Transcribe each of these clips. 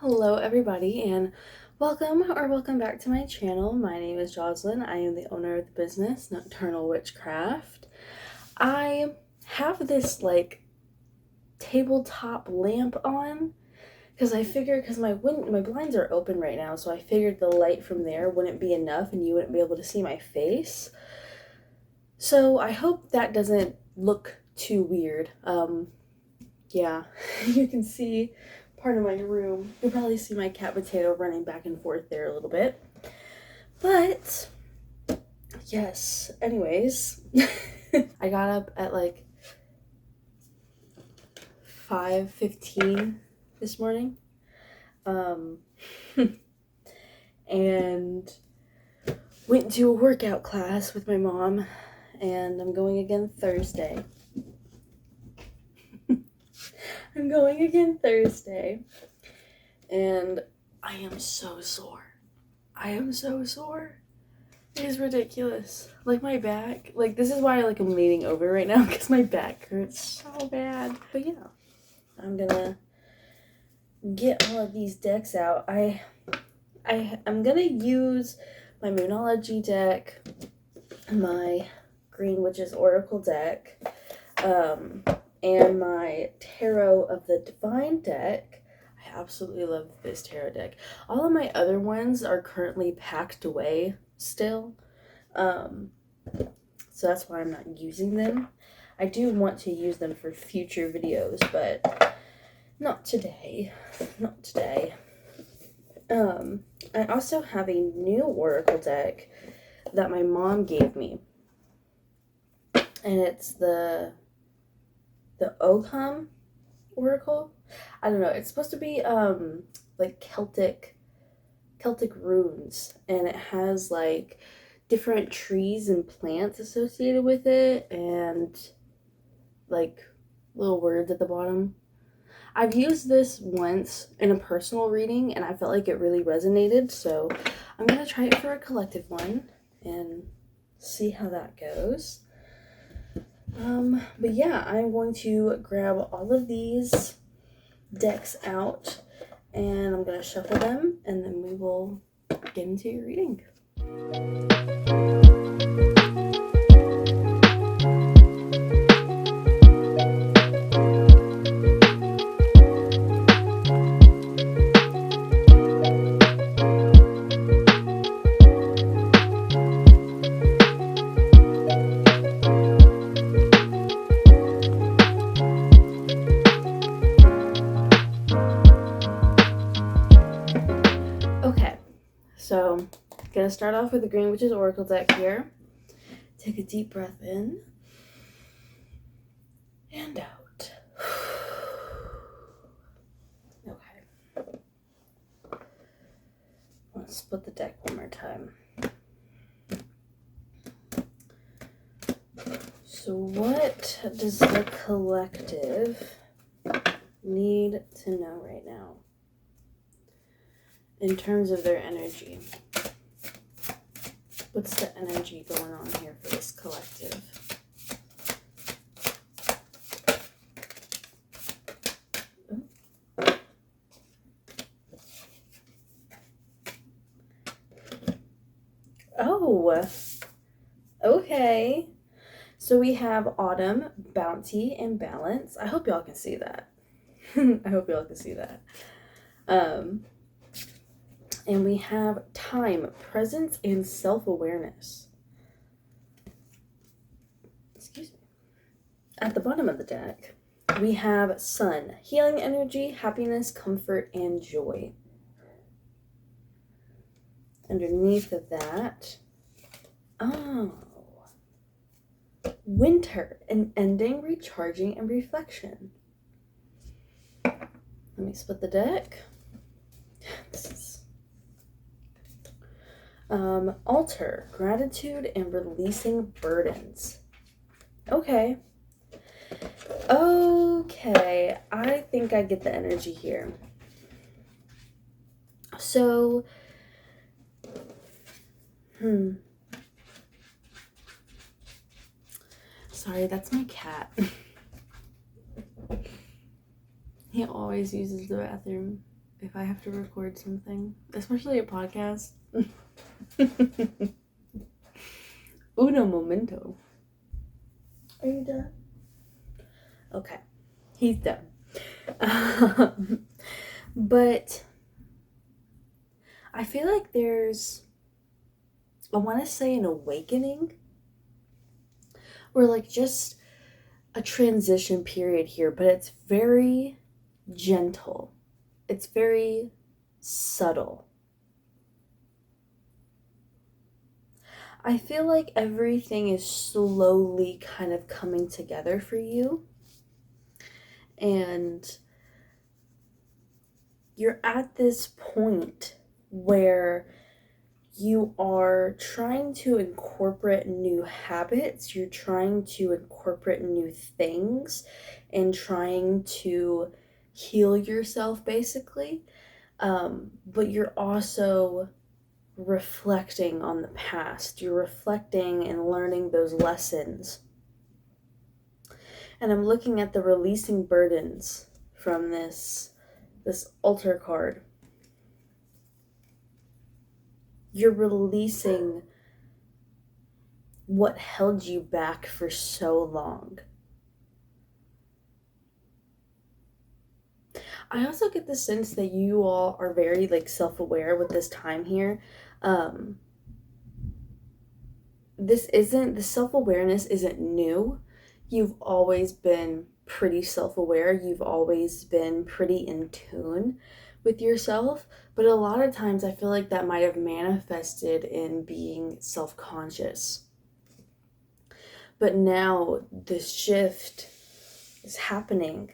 Hello everybody and welcome back to my channel. My name is Jozelynn. I am the owner of the business Nocturnal Witchcraft. I have this like tabletop lamp on because I figured my blinds are open right now, so I figured the light from there wouldn't be enough and you wouldn't be able to see my face. So I hope that doesn't look too weird. Yeah, you can see part of my room. You'll probably see my cat Potato running back and forth there a little bit. But yes, anyways, I got up at like 5:15 this morning. And went to a workout class with my mom, and I'm going again Thursday. I'm going again Thursday, and I am so sore. I am so sore. It is ridiculous. Like my back, like this is why I'm leaning over right now because my back hurts so bad. But yeah, I'm gonna get all of these decks out. I'm gonna use my Moonology deck, my Green Witch's Oracle deck, and my Tarot of the Divine deck. I absolutely love this tarot deck. All of my other ones are currently packed away still, so that's why I'm not using them. I do want to use them for future videos, but not today. Not today. I also have a new Oracle deck that my mom gave me, and it's the Ogham Oracle. I don't know. It's supposed to be like Celtic runes, and it has like different trees and plants associated with it, and like little words at the bottom. I've used this once in a personal reading, and I felt like it really resonated, so I'm gonna try it for a collective one and see how that goes. But yeah, I'm going to grab all of these decks out, and I'm gonna shuffle them, and then we will get into your reading. So, gonna start off with the Green Witch's Oracle deck here. Take a deep breath in and out. Okay. Let's split the deck one more time. So, what does the collective need to know right now in terms of their energy? What's the energy going on here for this collective? Oh, okay. So we have Autumn, Bounty, and Balance. I hope y'all can see that. I hope y'all can see that. And we have Time, Presence, and Self-Awareness. Excuse me. At the bottom of the deck, we have Sun, Healing Energy, Happiness, Comfort, and Joy. Underneath of that, Winter, an ending, recharging, and reflection. Let me split the deck. Altar, gratitude, and releasing burdens. Okay. Okay, I think I get the energy here. So, sorry, that's my cat. He always uses the bathroom. if I have to record something, especially a podcast. Uno momento. Are you done? Okay. He's done. But I feel like there's, I want to say, an awakening, or like just a transition period here, but it's very gentle. It's very subtle. I feel like everything is slowly kind of coming together for you. And you're at this point where you are trying to incorporate new habits, you're trying to incorporate new things, and trying to heal yourself, basically. But you're also reflecting on the past. You're reflecting and learning those lessons. And I'm looking at the releasing burdens from this altar card. You're releasing what held you back for so long. I also get the sense that you all are very like self-aware with this time here. The self-awareness isn't new. You've always been pretty self-aware. You've always been pretty in tune with yourself. But a lot of times I feel like that might have manifested in being self-conscious. But now this shift is happening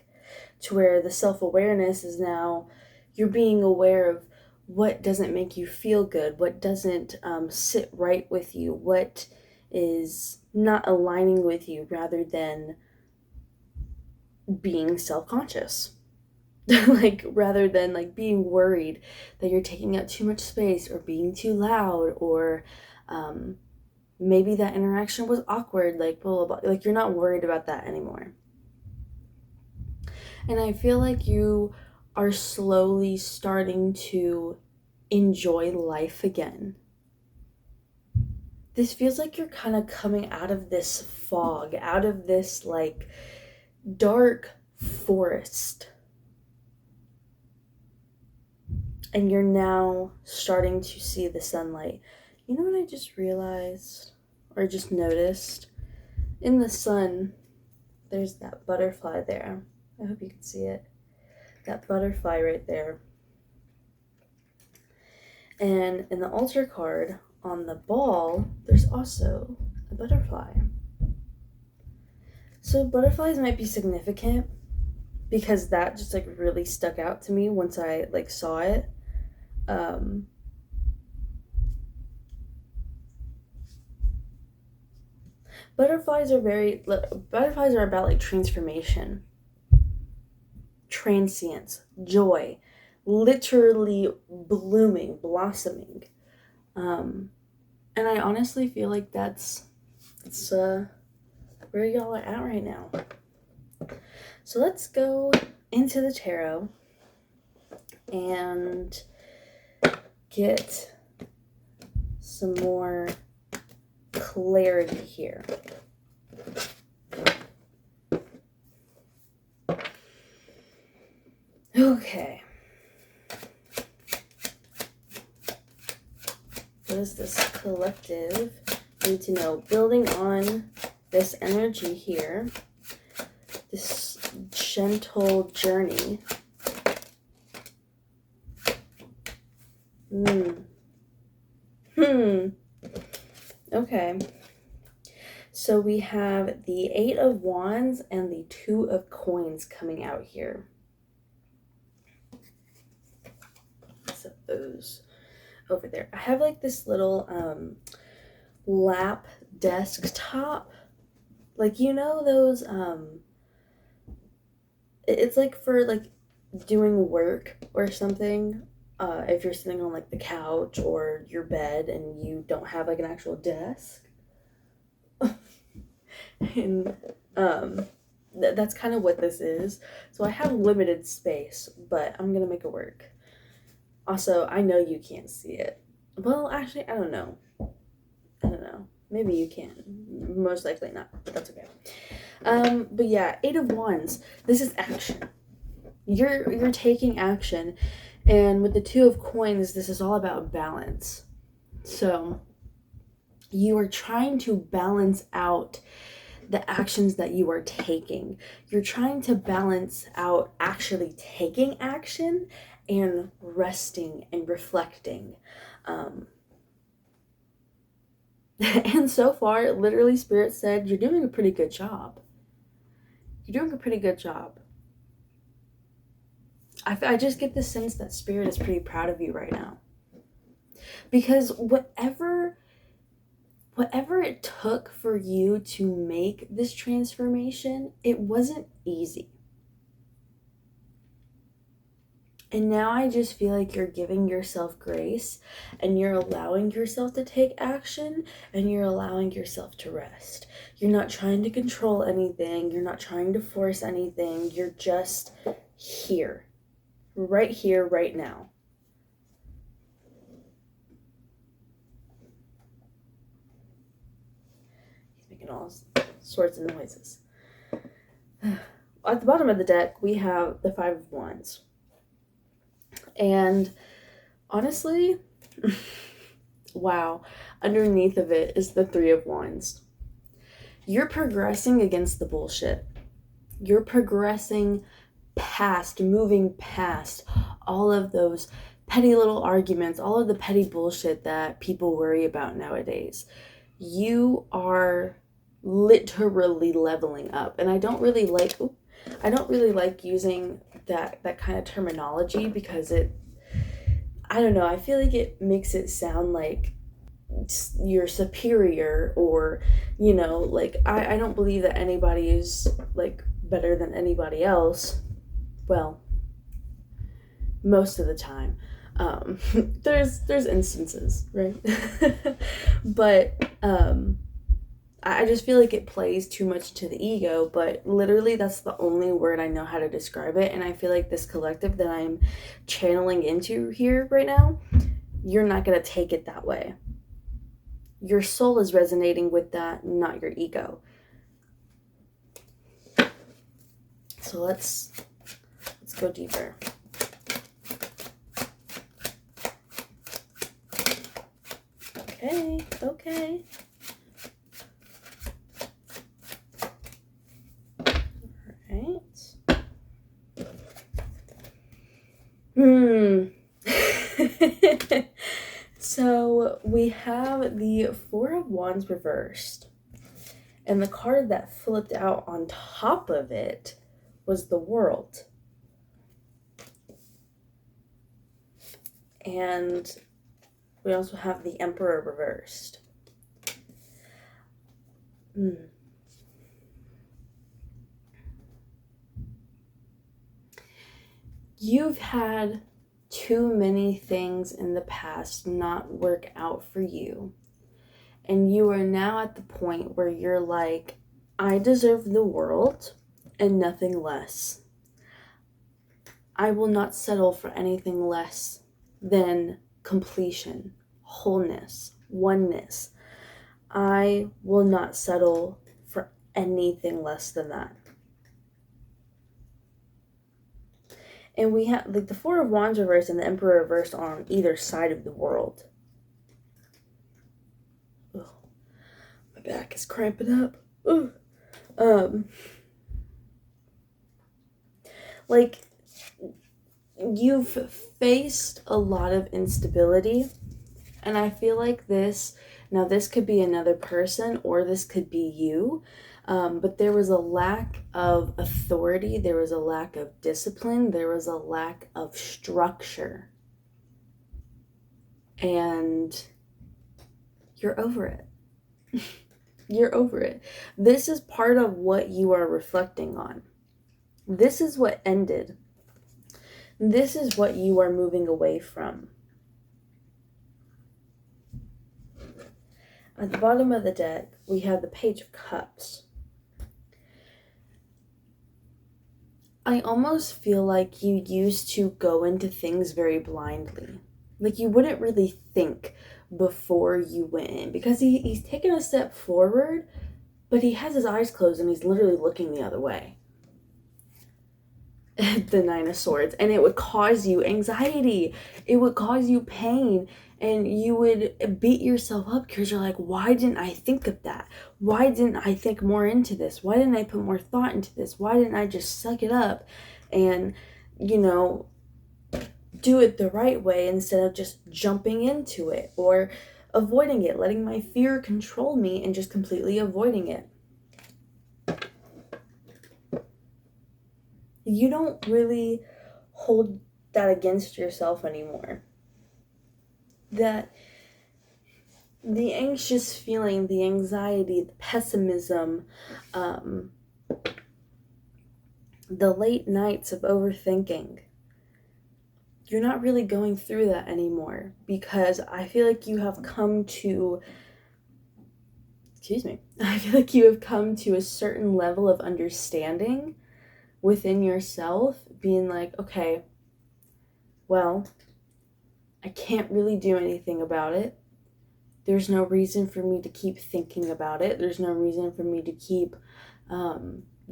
to where the self-awareness is now, you're being aware of what doesn't make you feel good, what doesn't sit right with you, what is not aligning with you, rather than being self-conscious. Like, rather than like being worried that you're taking up too much space or being too loud, or maybe that interaction was awkward, like blah, blah, blah. Like, you're not worried about that anymore. And I feel like you are slowly starting to enjoy life again. This feels like you're kind of coming out of this fog, out of this like dark forest. And you're now starting to see the sunlight. You know what I just realized, or just noticed? In the sun, there's that butterfly there. I hope you can see it. That butterfly right there. And in the altar card, on the ball, there's also a butterfly. So butterflies might be significant because that just like really stuck out to me once I like saw it. Butterflies are about like transformation, transience, joy, literally blooming, blossoming. And I honestly feel like that's where y'all are at right now. So let's go into the tarot and get some more clarity here. Okay. What does this collective need to know? Building on this energy here, this gentle journey. Okay. So we have the 8 of Wands and the 2 of Coins coming out here. Set those over there. I have like this little lap desktop. Like, you know those it's like for like doing work or something. If you're sitting on like the couch or your bed and you don't have like an actual desk. And that's kind of what this is. So I have limited space, but I'm gonna make it work. Also, I know you can't see it. Well, actually, I don't know. Maybe you can. Most likely not, but that's okay. But yeah, 8 of Wands. This is action. You're taking action, and with the 2 of Coins, this is all about balance. So you are trying to balance out the actions that you are taking. You're trying to balance out actually taking action and resting and reflecting. And so far, literally, Spirit said, you're doing a pretty good job. You're doing a pretty good job. I just get the sense that Spirit is pretty proud of you right now. Because whatever it took for you to make this transformation, it wasn't easy. And now I just feel like you're giving yourself grace, and you're allowing yourself to take action, and you're allowing yourself to rest. You're not trying to control anything. You're not trying to force anything. You're just here, right now. He's making all sorts of noises. At the bottom of the deck, we have the 5 of Wands. And honestly, wow, underneath of it is the 3 of Wands. You're progressing against the bullshit. You're progressing past, moving past all of those petty little arguments, all of the petty bullshit that people worry about nowadays. You are literally leveling up. And I don't really like using that kind of terminology, because I don't know, I feel like it makes it sound like you're superior, or like I don't believe that anybody is like better than anybody else. Well, most of the time. There's instances, right? But I just feel like it plays too much to the ego, but literally that's the only word I know how to describe it. And I feel like this collective that I'm channeling into here right now, you're not going to take it that way. Your soul is resonating with that, not your ego. So let's go deeper. Okay. So we have the 4 of Wands reversed, and the card that flipped out on top of it was the World. And we also have the Emperor reversed. You've had too many things in the past not work out for you. And you are now at the point where you're like, I deserve the world and nothing less. I will not settle for anything less than completion, wholeness, oneness. I will not settle for anything less than that. And we have like the 4 of Wands reversed and the Emperor reversed on either side of the World. Ugh. My back is cramping up. Ugh. Like, you've faced a lot of instability, and I feel like this could be another person, or this could be you, but there was a lack of authority, there was a lack of discipline, there was a lack of structure, and you're over it. You're over it. This is part of what you are reflecting on. This is what ended. This is what you are moving away from. At the bottom of the deck, we have the Page of Cups. I almost feel like you used to go into things very blindly. Like you wouldn't really think before you went in, because he's taken a step forward, but he has his eyes closed and he's literally looking the other way. The Nine of Swords. And it would cause you anxiety. It would cause you pain. And you would beat yourself up because you're like, why didn't I think of that? Why didn't I think more into this? Why didn't I put more thought into this? Why didn't I just suck it up and, you know, do it the right way instead of just jumping into it or avoiding it, letting my fear control me and just completely avoiding it? You don't really hold that against yourself anymore. That the anxious feeling, the anxiety, the pessimism, the late nights of overthinking, you're not really going through that anymore, because I feel like you have come to, I feel like you have come to a certain level of understanding within yourself, being like, okay, well, I can't really do anything about it. There's no reason for me to keep thinking about it. There's no reason for me to keep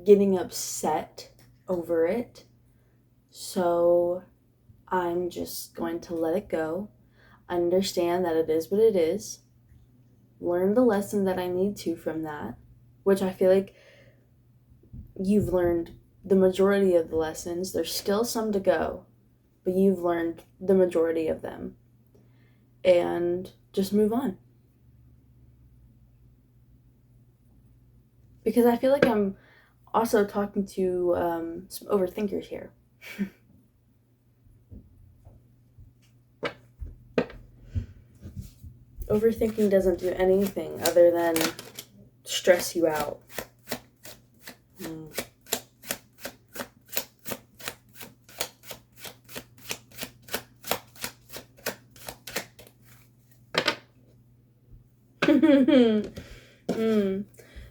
getting upset over it. So I'm just going to let it go, understand that it is what it is, learn the lesson that I need to from that, which I feel like you've learned the majority of the lessons. There's still some to go, but you've learned the majority of them. And just move on. Because I feel like I'm also talking to some overthinkers here. Overthinking doesn't do anything other than stress you out.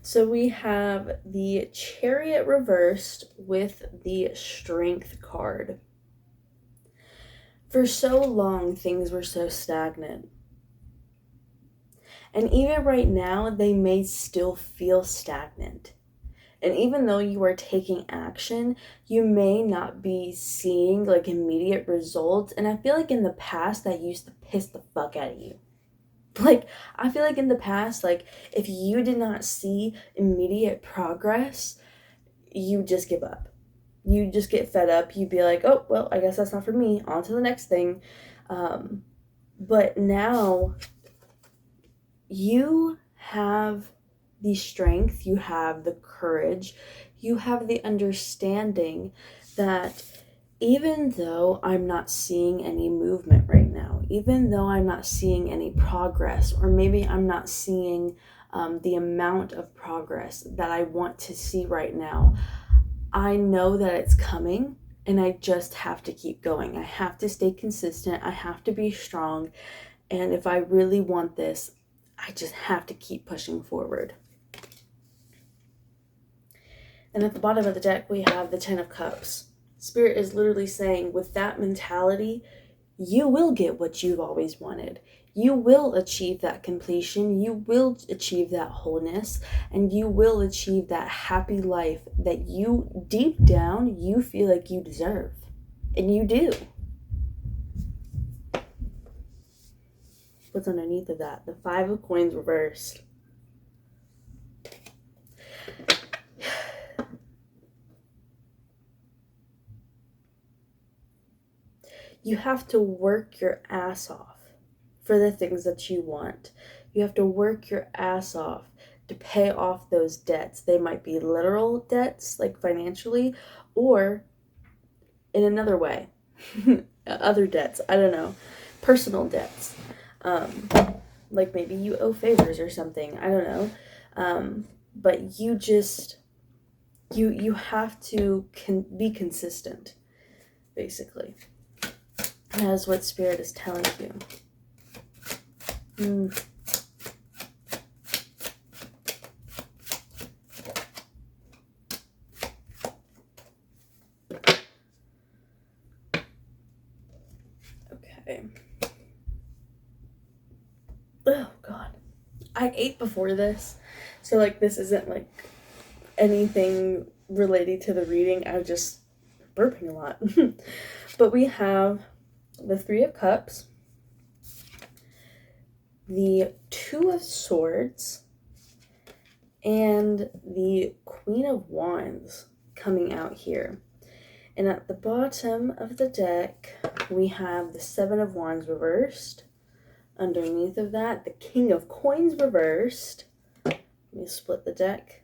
So we have the Chariot reversed with the Strength card. For so long, things were so stagnant. And even right now, they may still feel stagnant. And even though you are taking action, you may not be seeing like immediate results. And I feel like in the past, that used to piss the fuck out of you. Like, I feel like in the past, like, if you did not see immediate progress, you just give up. You just get fed up. You'd be like, oh, well, I guess that's not for me. On to the next thing. But now, you have the strength, you have the courage, you have the understanding that even though I'm not seeing any movement right now, even though I'm not seeing any progress, or maybe I'm not seeing the amount of progress that I want to see right now, I know that it's coming, and I just have to keep going. I have to stay consistent. I have to be strong. And if I really want this, I just have to keep pushing forward. And at the bottom of the deck, we have the Ten of Cups. Spirit is literally saying, with that mentality, you will get what you've always wanted. You will achieve that completion. You will achieve that wholeness. And you will achieve that happy life that you, deep down, you feel like you deserve. And you do. What's underneath of that? The Five of Coins reversed. You have to work your ass off for the things that you want. You have to work your ass off to pay off those debts. They might be literal debts, like financially, or in another way. Other debts, I don't know. Personal debts. Like maybe you owe favors or something. I don't know. But you just, you have to be consistent, basically. That's what Spirit is telling you. Okay. Oh, God. I ate before this, so, like, this isn't, like, anything related to the reading. I'm just burping a lot. But we have the Three of Cups, the Two of Swords, and the Queen of Wands coming out here. And at the bottom of the deck, we have the Seven of Wands reversed. Underneath of that, the King of Coins reversed. Let me split the deck.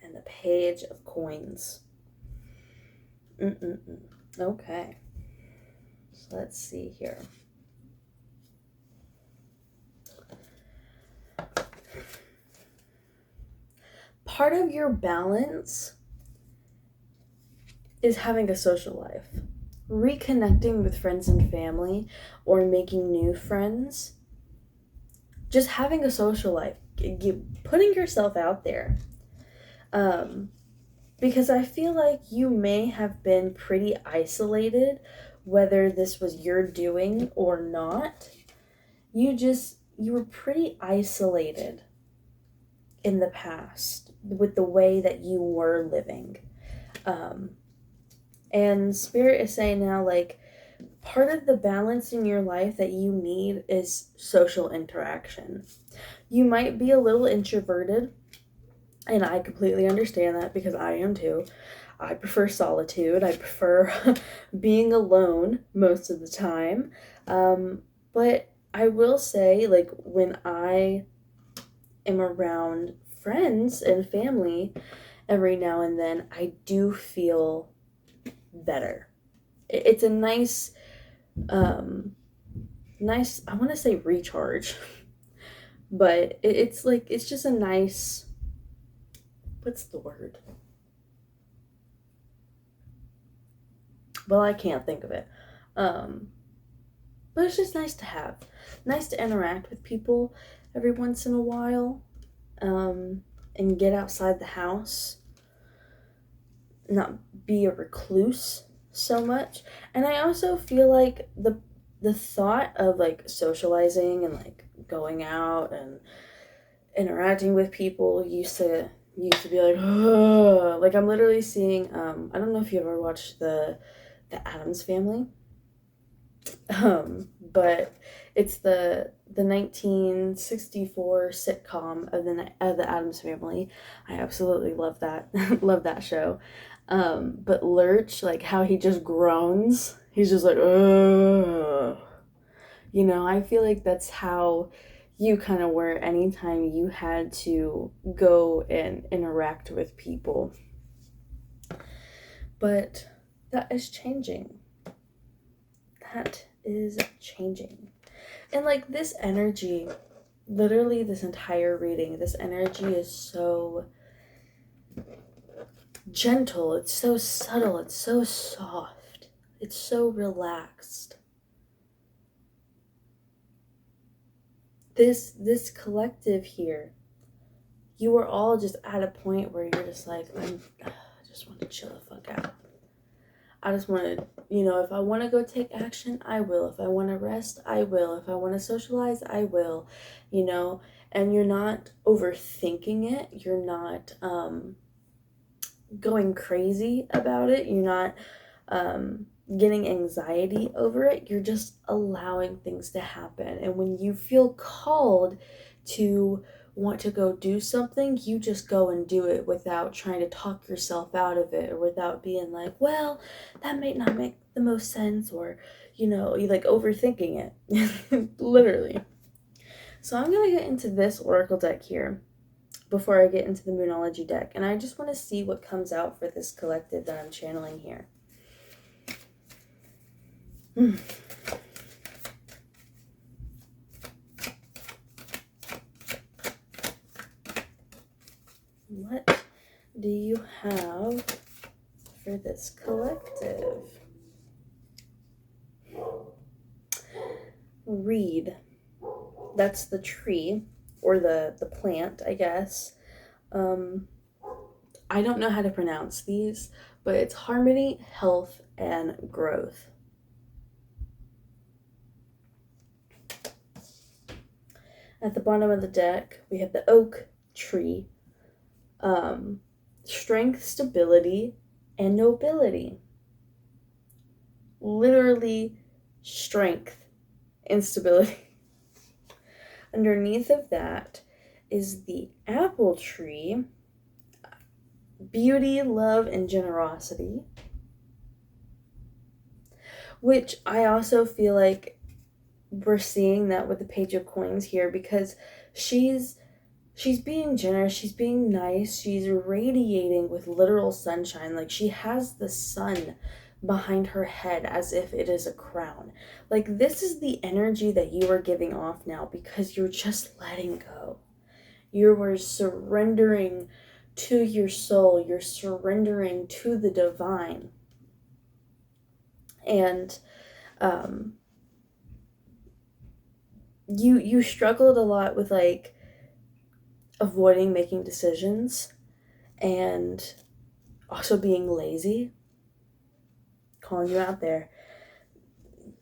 And the Page of Coins. Okay. So let's see here. Part of your balance is having a social life. Reconnecting with friends and family or making new friends. Just having a social life. Putting yourself out there. Because I feel like you may have been pretty isolated, whether this was your doing or not. You were pretty isolated in the past with the way that you were living. And Spirit is saying now, like, part of the balance in your life that you need is social interaction. You might be a little introverted, and I completely understand that because I am too. I prefer solitude. I prefer being alone most of the time. But I will say, like, when I am around friends and family every now and then, I do feel better. It's a nice, I want to say recharge, but it's like, it's just a nice, what's the word? Well, I can't think of it. But it's just nice to have. Nice to interact with people every once in a while. And get outside the house. Not be a recluse so much. And I also feel like the thought of, like, socializing and, like, going out and interacting with people used to be like, ugh. Like, I'm literally seeing, I don't know if you ever watched the Addams Family, but it's the 1964 sitcom of the Addams Family. I absolutely love that love that show. But Lurch, like, how he just groans, he's just like, ugh. You know, I feel like that's how you kind of were anytime you had to go and interact with people. But that is changing. That is changing. And, like, this energy, literally this entire reading, this energy is so gentle, it's so subtle, it's so soft, it's so relaxed. This collective here, you are all just at a point where you're just like, I just want to chill the fuck out. I just want to, you know, if I want to go take action, I will. If I want to rest, I will. If I want to socialize, I will, you know. And you're not overthinking it. You're not going crazy about it. You're not getting anxiety over it. You're just allowing things to happen. And when you feel called to want to go do something, you just go and do it without trying to talk yourself out of it, or without being like, well, that might not make the most sense, or, you know, you like overthinking it. Literally. So I'm gonna get into this oracle deck here before I get into the Moonology deck, and I just want to see what comes out for this collective that I'm channeling here. What do you have for this collective? Reed. That's the tree, or the plant, I guess. I don't know how to pronounce these, but it's harmony, health, and growth. At the bottom of the deck, we have the oak tree. Strength, stability, and nobility. Literally strength and stability. Underneath of that is the apple tree. Beauty, love, and generosity. Which I also feel like we're seeing that with the Page of Coins here, because she's being generous, she's being nice, she's radiating with literal sunshine. Like, she has the sun behind her head as if it is a crown. Like, this is the energy that you are giving off now, because you're just letting go. You were surrendering to your soul, you're surrendering to the divine. And you struggled a lot with, like, avoiding making decisions and also being lazy. Calling you out there.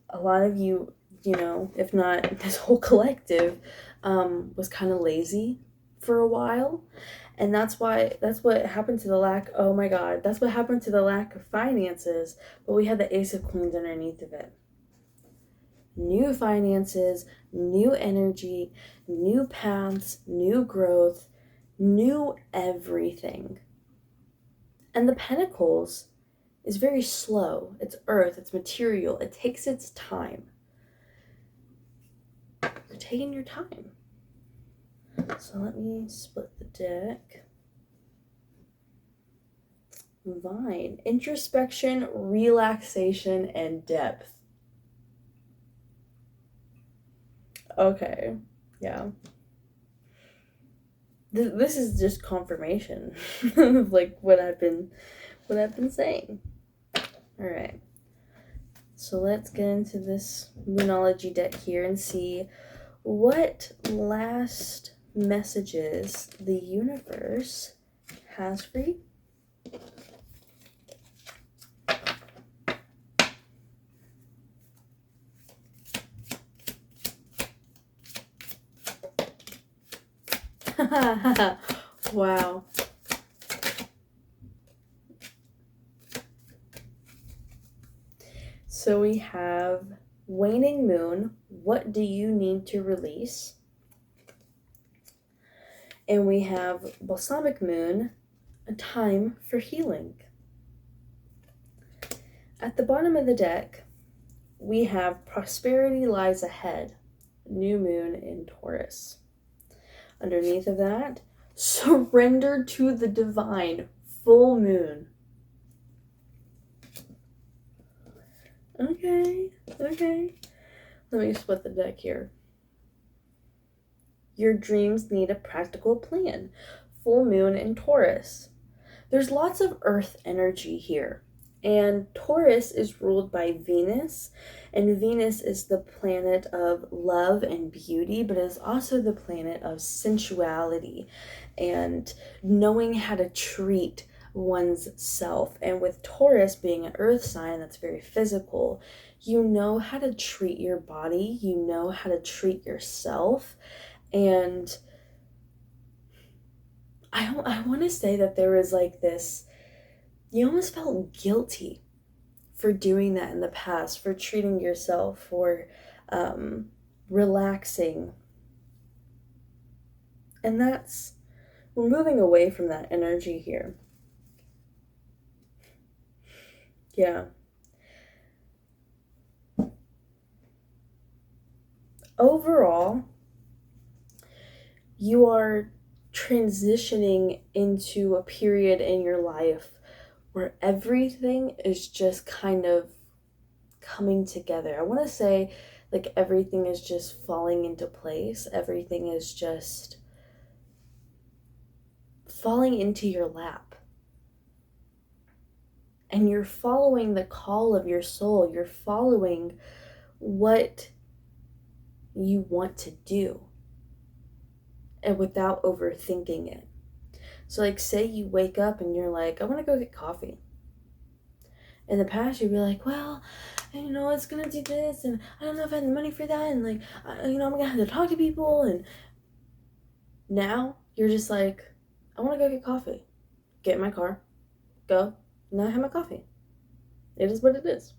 A lot of you, if not this whole collective, was kind of lazy for a while. And that's what happened to the lack, oh my God, that's what happened to the lack of finances. But we had the Ace of Coins underneath of it. New finances, new energy, new paths, new growth, new everything. And the Pentacles is very slow. It's earth, it's material, it takes its time. You're taking your time. So let me split the deck. Vine, introspection, relaxation, and depth. Okay, yeah. This is just confirmation of like what I've been saying. All right. So let's get into this Moonology deck here and see what last messages the universe has for you. Wow. So we have Waning Moon, what do you need to release? And we have Balsamic Moon, a time for healing. At the bottom of the deck, we have Prosperity Lies Ahead, New Moon in Taurus. Underneath of that, Surrender to the Divine, Full Moon. Okay. Let me split the deck here. Your dreams need a practical plan. Full Moon in Taurus. There's lots of earth energy here. And Taurus is ruled by Venus. And Venus is the planet of love and beauty, but it is also the planet of sensuality and knowing how to treat one's self. And with Taurus being an earth sign that's very physical, you know how to treat your body, you know how to treat yourself. And I want to say that there was like this, you almost felt guilty for doing that in the past, for treating yourself, for relaxing. And we're moving away from that energy here. Yeah. Overall, you are transitioning into a period in your life where everything is just kind of coming together. I want to say like everything is just falling into place. Everything is just falling into your lap. And you're following the call of your soul. You're following what you want to do, and without overthinking it. So like say you wake up and you're like, I want to go get coffee. In the past you'd be like, well, it's gonna do this, and I don't know if I have the money for that, and like, I'm gonna have to talk to people, and Now you're just like, I want to go get coffee. Get in my car, go, now I have my coffee. It is what it is.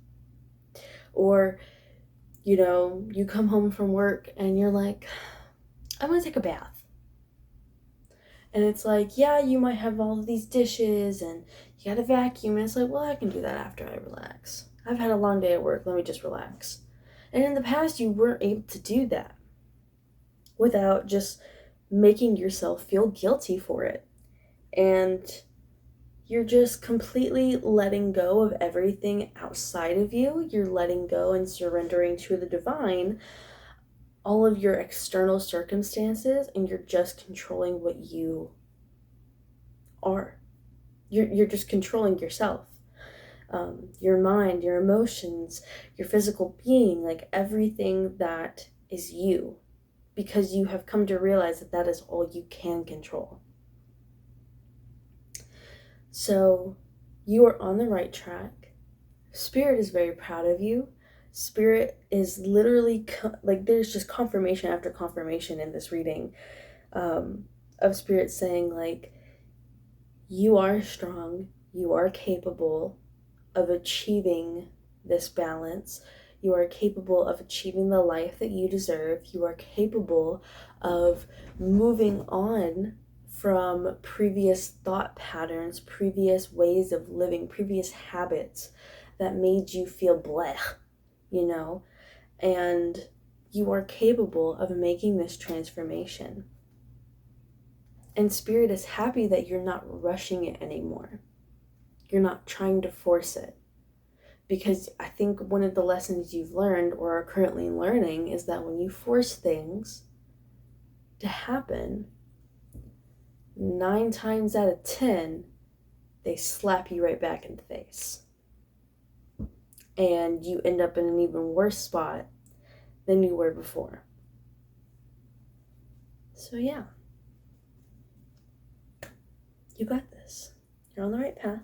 Or, you know, you come home from work and you're like, I want to take a bath. And it's like, yeah, you might have all of these dishes and you gotta vacuum. And it's like, well, I can do that after I relax. I've had a long day at work. Let me just relax. And in the past, you weren't able to do that without just making yourself feel guilty for it. And you're just completely letting go of everything outside of you. You're letting go and surrendering to the divine all of your external circumstances, and you're just controlling what you are. You're just controlling yourself, your mind, your emotions, your physical being, like everything that is you, because you have come to realize that that is all you can control. So you are on the right track. Spirit is very proud of you. Spirit is literally like there's just confirmation after confirmation in this reading, of Spirit saying like, you are strong, you are capable of achieving this balance. You are capable of achieving the life that you deserve. You are capable of moving on from previous thought patterns, previous ways of living, previous habits that made you feel bleh, you know, and you are capable of making this transformation. And Spirit is happy that you're not rushing it anymore. You're not trying to force it. Because I think one of the lessons you've learned or are currently learning is that when you force things to happen, 9 times out of 10, they slap you right back in the face. And you end up in an even worse spot than you were before. So yeah. You got this. You're on the right path.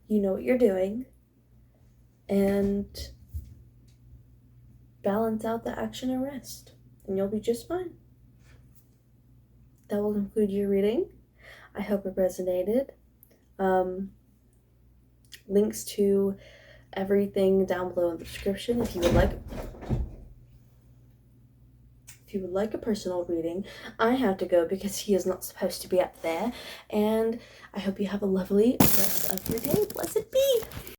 You know what you're doing. And balance out the action and rest. And you'll be just fine. That will conclude your reading. I hope it resonated. Links to everything down below in the description if you would like. If you would like a personal reading, I have to go because he is not supposed to be up there. And I hope you have a lovely rest of your day. Blessed be.